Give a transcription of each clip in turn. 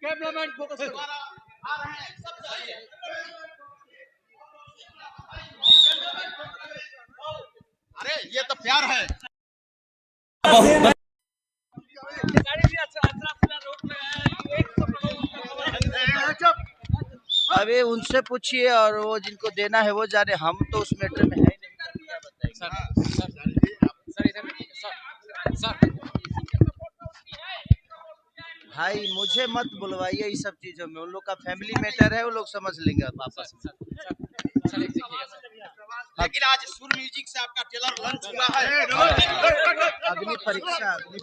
Cameraman focus करो। अरे ये तो प्यार है। अभी उनसे पूछिए और वो जिनको देना है वो जाने, हम तो उस मैटर में है ही नहीं। भाई मुझे मत बुलवाइए इस सब चीजों में, उन लोग का फैमिली मैटर है, वो लोग समझ लेंगे आपस में। लेकिन आज सुर म्यूजिक से आपका ट्रेलर लॉन्च हुआ है। अग्नि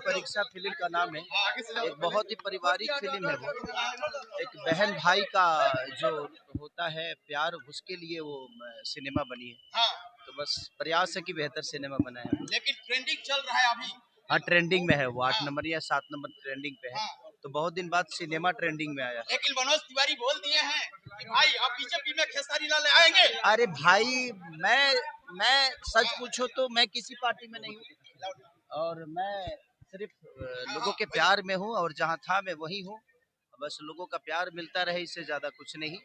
परीक्षा फिल्म का नाम है। एक बहुत ही पारिवारिक फिल्म है वो। एक बहन भाई का जो होता है प्यार, उसके लिए वो सिनेमा बनी है। हाँ। तो बस प्रयास है कि बेहतर सिनेमा बनाए। लेकिन ट्रेंडिंग चल रहा है अभी। हाँ, ट्रेंडिंग में है वो। 8 नंबर या 7 नंबर ट्रेंडिंग पे है। हाँ। तो बहुत दिन बाद सिनेमा ट्रेंडिंग में आया। लेकिन मनोज तिवारी बोल दिए हैं कि भाई अब बीजेपी में खेसारी लाल आएंगे। अरे भाई, मैं सच पूछो तो मैं किसी पार्टी में नहीं हूँ, और मैं सिर्फ लोगों के प्यार में हूँ, और जहाँ था मैं वही हूँ। बस लोगों का प्यार मिलता रहे, इससे ज्यादा कुछ नहीं।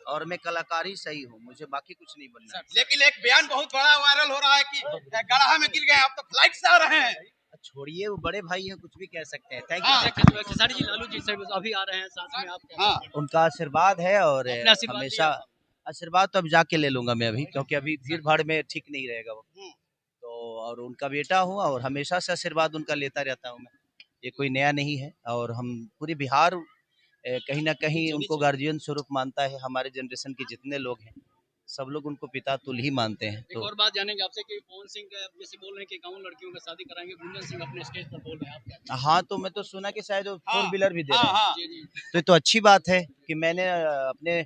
और मैं कलाकार ही सही हूँ, मुझे बाकी कुछ नहीं बनना। लेकिन एक बयान बहुत बड़ा वायरल हो रहा है कि गढ़ा में गिर गए, आप तो फ्लाइट से आ रहे हैं। छोड़िए, वो बड़े भाई हैं, कुछ भी कह सकते हैं। थैंक हाँ। यू। खेसारी जी, लालू जी सब अभी आ रहे हैं साथ में आपके। हाँ। उनका आशीर्वाद है, और अपना आशीर्वाद हमेशा आशीर्वाद तो अब जाके ले लूंगा मैं अभी, क्योंकि अभी भीड़ भाड़ में ठीक नहीं रहेगा वो। तो और उनका बेटा हूँ, और हमेशा से आशीर्वाद उनका लेता रहता हूँ मैं। ये कोई नया नहीं है, और हम पूरे बिहार कहीं ना कहीं उनको गार्जियन स्वरूप मानता है। हमारे जनरेशन के जितने लोग हैं, सब लोग उनको पिता तुल्य ही मानते हैं। एक और बात जानेंगे आपसे कि पवन सिंह जैसे बोल रहे हैं कि 51 लड़कियों का शादी कराएंगे, गुंजन सिंह अपने स्टेज पर बोल रहे हैं, आप क्या? हाँ, तो मैं तो सुना कि शायद वो 4 व्हीलर भी दे रहे हैं। हाँ। जी जी। तो ये तो अच्छी बात है कि मैंने अपने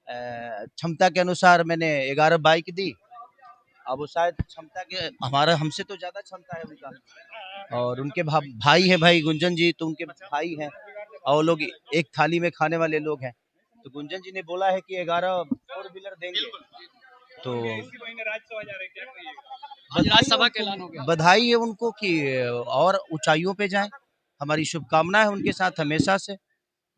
क्षमता के अनुसार मैंने 11 बाइक दी। अब वो शायद क्षमता के, हमारा हमसे तो ज्यादा क्षमता है उनका। और उनके भाई है भाई गुंजन जी, तो उनके भाई हैं, और वो लोग एक थाली में खाने वाले लोग हैं। तो गुंजन जी ने बोला है कि 11 4 व्हीलर देंगे। तो राज्यसभा का ऐलान हो गया। बधाई है उनको कि और ऊंचाइयों पे जाएं। हमारी शुभकामना है उनके साथ हमेशा से।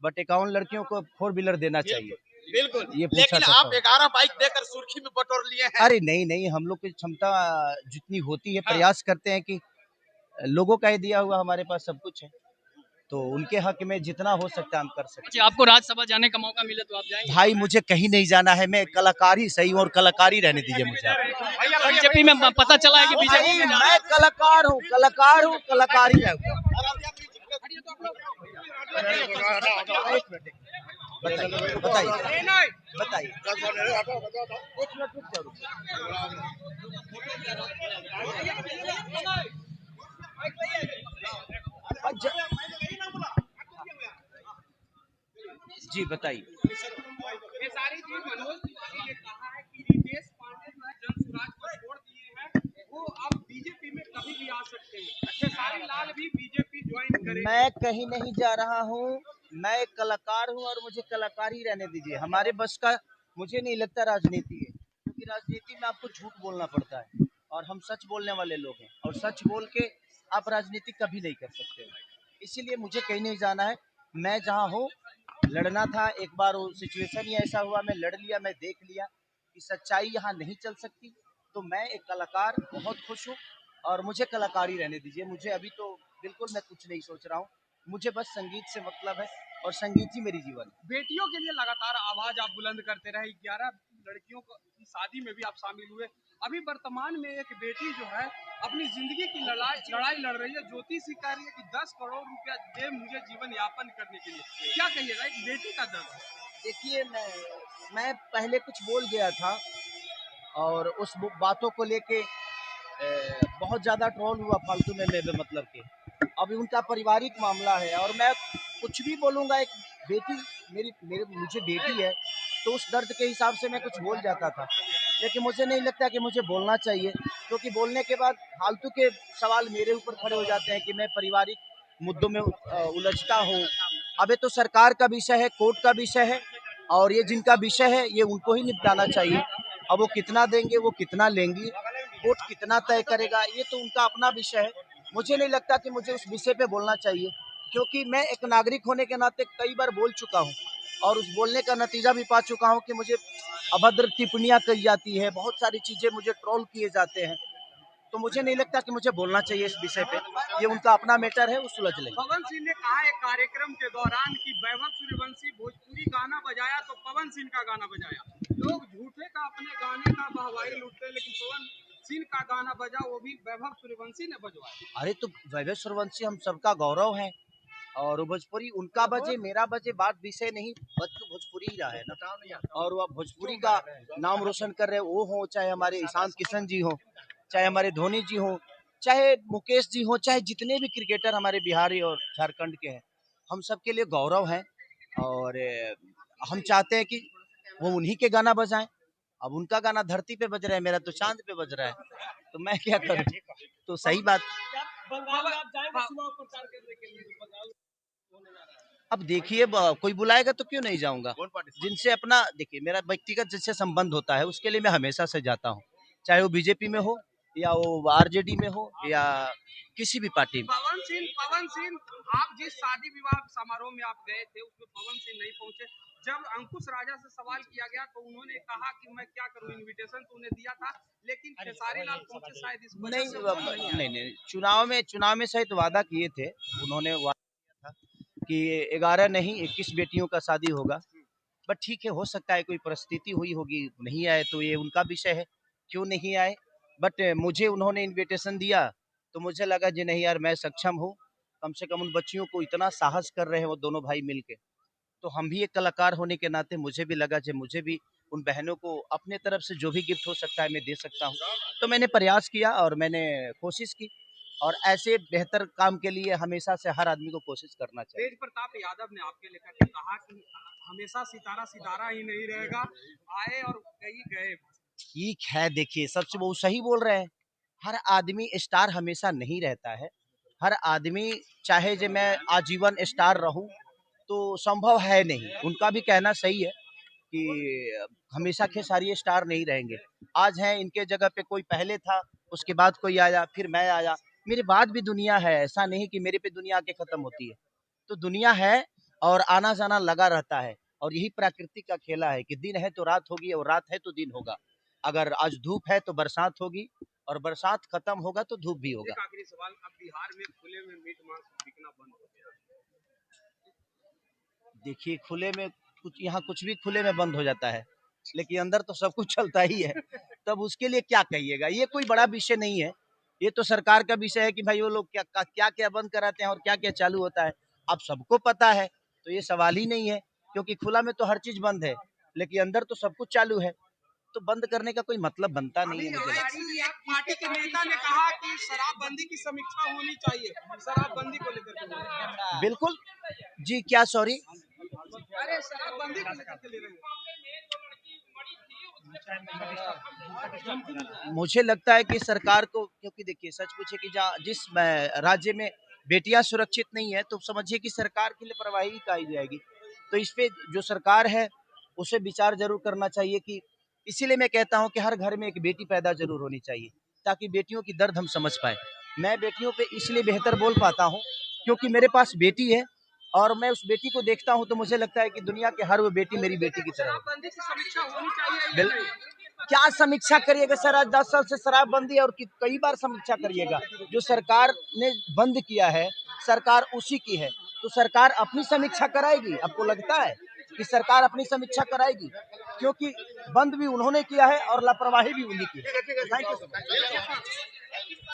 बट 51 लड़कियों को 4 व्हीलर देना चाहिए। बिल्कुल। ये पूछा लेकिन सकता आप हूं। 11 बाइक देकर सुर्खी में बटोर लिए हैं। अरे नहीं नहीं, हम लोग की क्षमता जितनी होती है, प्रयास करते हैं कि लोगों का ही दिया हुआ हमारे पास सब कुछ है, तो उनके हक में जितना हो सकता है हम कर सकते अच्छा, आपको राज्यसभा जाने का मौका मिले तो आप हैं। जाएंगे? भाई मुझे कहीं नहीं जाना है, मैं कलाकार ही सही हूँ, और कलाकार ही रहने दीजिए मुझे। बीजेपी में पता चला है कि बीजेपी में जा रहे मैं हैं। कलाकार हूँ, कलाकार ही रहूंगा। बताइए बताइए। एक मिनट रुक जाओ। जी बताइए। खेसारी जी, मनोज तिवारी ने कहा है कि रितेश पांडे जो है जनसुराज को छोड़ दिए हैं, वो अब बीजेपी में कभी भी आ सकते हैं। खेसारी लाल भी बीजेपी ज्वाइन करेंगे। मैं कहीं नहीं जा रहा हूँ, मैं एक कलाकार हूँ, और मुझे कलाकार ही रहने दीजिए। हमारे बस का मुझे नहीं लगता राजनीति है, क्योंकि राजनीति में आपको झूठ बोलना पड़ता है, और हम सच बोलने वाले लोग हैं, और सच बोल के आप राजनीति कभी नहीं कर सकते। इसीलिए मुझे कहीं नहीं जाना है। मैं जहाँ हूँ, लड़ना था एक बार, वो सिचुएशन ही ऐसा हुआ, मैं लड़ लिया। मैं देख लिया कि सच्चाई यहाँ नहीं चल सकती, तो मैं एक कलाकार बहुत खुश हूँ, और मुझे कलाकारी रहने दीजिए। मुझे अभी तो बिल्कुल मैं कुछ नहीं सोच रहा हूँ, मुझे बस संगीत से मतलब है, और संगीत ही मेरी जीवन है। बेटियों के लिए लगातार आवाज आप बुलंद करते रहे, 11 लड़कियों की शादी में भी आप शामिल हुए। अभी वर्तमान में एक बेटी जो है अपनी जिंदगी की लड़ाई लड़ रही है। ज्योति सिंह कह रही है कि 10 करोड़ रुपया दे मुझे जीवन यापन करने के लिए। क्या कहिएगा एक बेटी का दर्द? देखिए, मैं पहले कुछ बोल गया था, और उस बातों को लेके बहुत ज़्यादा ट्रोल हुआ फालतू में मतलब के। अभी उनका पारिवारिक मामला है, और मैं कुछ भी बोलूँगा, एक बेटी मुझे बेटी है, तो उस दर्द के हिसाब से मैं कुछ बोल जाता था। लेकिन मुझे नहीं लगता कि मुझे बोलना चाहिए, क्योंकि बोलने के बाद फालतू के सवाल मेरे ऊपर खड़े हो जाते हैं कि मैं पारिवारिक मुद्दों में उलझता हूँ। अब ये तो सरकार का विषय है, कोर्ट का विषय है, और ये जिनका विषय है ये उनको ही निपटाना चाहिए। अब वो कितना देंगे, वो कितना लेंगी, कोर्ट कितना तय करेगा, ये तो उनका अपना विषय है। मुझे नहीं लगता कि मुझे उस विषय पे बोलना चाहिए, क्योंकि मैं एक नागरिक होने के नाते कई बार बोल चुका हूँ और उस बोलने का नतीजा भी पा चुका हूँ कि मुझे अभद्र टिप्पणियां की जाती है, बहुत सारी चीजें मुझे ट्रोल किए जाते हैं। तो मुझे नहीं लगता कि मुझे बोलना चाहिए इस विषय पे। ये उनका अपना मैटर है, वो सुलझ लेंगे। पवन सिंह ने कहा एक कार्यक्रम के दौरान कि वैभव सूर्यवंशी भोजपुरी गाना बजाया तो पवन सिंह का गाना बजाया। लोग झूठे का अपने गाने का बहवाई लूटते हैं, लेकिन पवन सिंह का गाना बजा वो भी वैभव सूर्यवंशी ने बजवाया। अरे तो वैभव सूर्यवंशी हम सबका गौरव है, और भोजपुरी उनका बजे मेरा बजे बात विषय नहीं, बज तो भोजपुरी ही रहा है ना। और वह भोजपुरी का नाम रोशन कर रहे वो हो, चाहे हमारे ईशान किशन जी हो, चाहे हमारे धोनी जी हो, चाहे मुकेश जी हो, चाहे जितने भी क्रिकेटर हमारे बिहारी और झारखंड के हैं, हम सबके लिए गौरव है। और हम चाहते हैं कि वो उन्हीं के गाना बजाएं। अब उनका गाना धरती पे बज रहा है, मेरा तो चांद पे बज रहा है, तो मैं क्या करूं। तो सही बात। बंगाल में आप जाएंगे चुनाव प्रचार करने के लिए, बंगाल होने जा रहा है। अब देखिए, कोई बुलाएगा तो क्यों नहीं जाऊंगा। जिनसे अपना देखिए मेरा व्यक्तिगत जिससे संबंध होता है उसके लिए मैं हमेशा से जाता हूँ, चाहे वो बीजेपी में हो या वो आरजेडी में हो या किसी भी पार्टी में। पवन सिंह, आप जिस शादी विवाह समारोह में आप गए थे उसमें पवन सिंह नहीं पहुंचे। जब अंकुश राजा से सवाल किया गया तो उन्होंने कहा कि मैं क्या करूं, इनविटेशन तो उन्हें दिया था, लेकिन खेसारी लाल पहुंचे शायद इस वजह से वो नहीं आए। नहीं, चुनाव में शायद वादा किए थे उन्होंने, वादा किया था कि 11 नहीं 21 बेटियों का शादी होगा। बट ठीक है, हो सकता है कोई परिस्थिति हुई होगी, नहीं आए तो ये उनका विषय है, क्यों नहीं आए। बट मुझे उन्होंने इनविटेशन दिया तो मुझे लगा जी नहीं यार, मैं सक्षम हूँ, कम से कम उन बच्चियों को इतना साहस कर रहे हैं वो दोनों भाई मिलके, तो हम भी एक कलाकार होने के नाते मुझे भी लगा कि मुझे भी उन बहनों को अपने तरफ से जो भी गिफ्ट हो सकता है मैं दे सकता हूँ। तो मैंने प्रयास किया और मैंने कोशिश की, और ऐसे बेहतर काम के लिए हमेशा से हर आदमी को कोशिश करना चाहिए। तेज प्रताप यादव ने आपके लेकर के कहा कि हमेशा सितारा सितारा ही नहीं रहेगा, आए और कई गए। ठीक है, देखिए सबसे वो सही बोल रहे हैं, हर आदमी स्टार हमेशा नहीं रहता है। हर आदमी चाहे जो मैं आजीवन स्टार रहूं तो संभव है नहीं। उनका भी कहना सही है कि हमेशा खेसारी स्टार नहीं रहेंगे। आज है इनके जगह पे कोई पहले था, उसके बाद कोई आया, फिर मैं आया, मेरे बाद भी दुनिया है। ऐसा नहीं कि मेरे पे दुनिया आके खत्म होती है। तो दुनिया है और आना जाना लगा रहता है, और यही प्रकृति का खेला है कि दिन है तो रात होगी और रात है तो दिन होगा। अगर आज धूप है तो बरसात होगी, और बरसात खत्म होगा तो धूप भी होगा। एक आखिरी सवाल, अब बिहार में खुले में मीट मांस बिकना बंद हो गया। देखिए खुले में यहाँ कुछ भी खुले में बंद हो जाता है, लेकिन अंदर तो सब कुछ चलता ही है। तब उसके लिए क्या कहिएगा, ये कोई बड़ा विषय नहीं है। ये तो सरकार का विषय है कि भाई वो लोग क्या क्या बंद कराते हैं और क्या क्या चालू होता है, अब सबको पता है। तो ये सवाल ही नहीं है, क्योंकि खुला में तो हर चीज बंद है, लेकिन अंदर तो सब कुछ चालू है, तो बंद करने का कोई मतलब बनता नहीं है मुझे लगता। एक पार्टी के नेता ने कहा कि शराबबंदी की समीक्षा होनी चाहिए, शराबबंदी को लेकर। बिल्कुल जी, क्या सॉरी, अरे शराबबंदी को लेकर ले रहे हैं। मुझे लगता है कि सरकार को, क्योंकि देखिए सच पूछे कि जिस राज्य में बेटियां सुरक्षित नहीं है तो समझिए कि सरकार की लापरवाही पाई जाएगी। तो इस पे जो सरकार है उसे विचार जरूर करना चाहिए कि, इसीलिए मैं कहता हूं कि हर घर में एक बेटी पैदा जरूर होनी चाहिए, ताकि बेटियों की दर्द हम समझ पाए। मैं बेटियों पे इसलिए बेहतर बोल पाता हूं क्योंकि मेरे पास बेटी है, और मैं उस बेटी को देखता हूं तो मुझे लगता है कि दुनिया के हर वो बेटी मेरी बेटी की तरह है। शराबबंदी की समीक्षा होनी चाहिए। क्या समीक्षा करिएगा सर, आज 10 साल से शराबबंदी और कई बार समीक्षा करिएगा। जो सरकार ने बंद किया है सरकार उसी की है, तो सरकार अपनी समीक्षा कराएगी। आपको लगता है कि सरकार अपनी समीक्षा कराएगी? क्योंकि बंद भी उन्होंने किया है और लापरवाही भी उन्हीं की है। Thank you.